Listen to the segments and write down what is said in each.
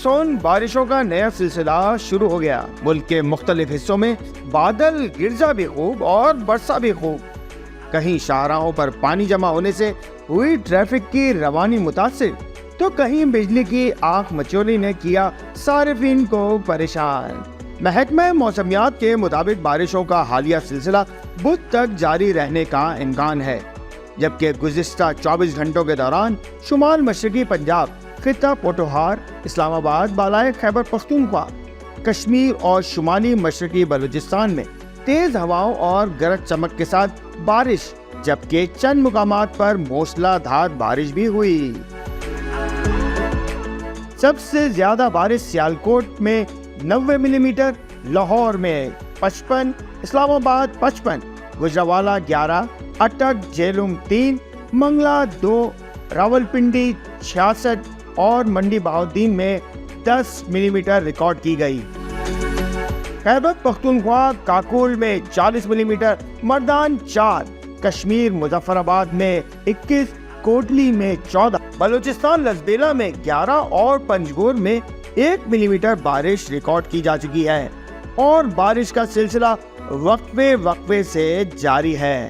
Monsoon بارشوں کا نیا سلسلہ شروع ہو گیا۔ ملک کے مختلف حصوں میں بادل گرجا بھی خوب اور برسا بھی خوب۔ کہیں شاہراہوں پر پانی جمع ہونے سے ہوئی ٹریفک کی روانی متاثر، تو کہیں بجلی کی آنکھ مچولی نے کیا صارفین کو پریشان۔ محکمہ موسمیات کے مطابق بارشوں کا حالیہ سلسلہ بدھ تک جاری رہنے کا امکان ہے، جبکہ گزشتہ 24 گھنٹوں کے دوران شمال مشرقی پنجاب، خطہ پوٹوہار، اسلام آباد، بالائے خیبر پختونخوا، کشمیر اور شمالی مشرقی بلوچستان میں تیز ہواؤں اور گرج چمک کے ساتھ بارش، جبکہ چند مقامات پر موسلا دھار بارش بھی ہوئی۔ سب سے زیادہ بارش سیالکوٹ میں 90 ملی میٹر، لاہور میں 55، اسلام آباد 55، گجرانوالہ 11، اٹک جہلم 3، منگلا 2، راولپنڈی 66 اور منڈی بہاؤالدین میں 10 ملی میٹر ریکارڈ کی گئی۔ خیبر پختونخوا کاکول میں 40 ملی میٹر، مردان 4، کشمیر مظفر آباد میں 21، کوٹلی میں 14، بلوچستان لسبیلا میں 11 اور پنجگور میں 1 ملی میٹر بارش ریکارڈ کی جا چکی ہے، اور بارش کا سلسلہ وقفے سے جاری ہے۔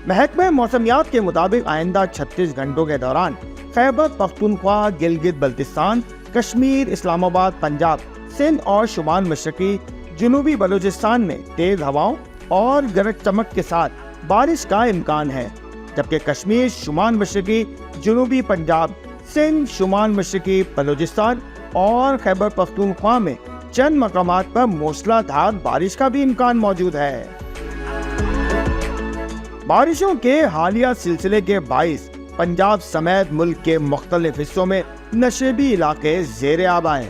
محکمہ موسمیات کے مطابق آئندہ 36 گھنٹوں کے دوران خیبر پختونخوا، گلگت بلتستان، کشمیر، اسلام آباد، پنجاب، سندھ اور شمال مشرقی جنوبی بلوچستان میں تیز ہواؤں اور گرج چمک کے ساتھ بارش کا امکان ہے، جبکہ کشمیر، شمال مشرقی جنوبی پنجاب، سندھ، شمال مشرقی بلوچستان اور خیبر پختونخوا میں چند مقامات پر موسلا دھار بارش کا بھی امکان موجود ہے۔ بارشوں کے حالیہ سلسلے کے باعث پنجاب سمیت ملک کے مختلف حصوں میں نشیبی علاقے زیر آب آئے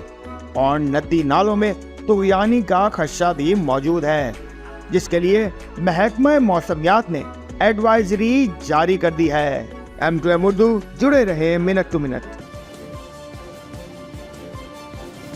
اور ندی نالوں میں طغیانی کا خدشہ بھی موجود ہے، جس کے لیے محکمہ موسمیات نے ایڈوائزری جاری کر دی ہے۔ M2M اردو، جڑے رہے منٹ ٹو منٹ۔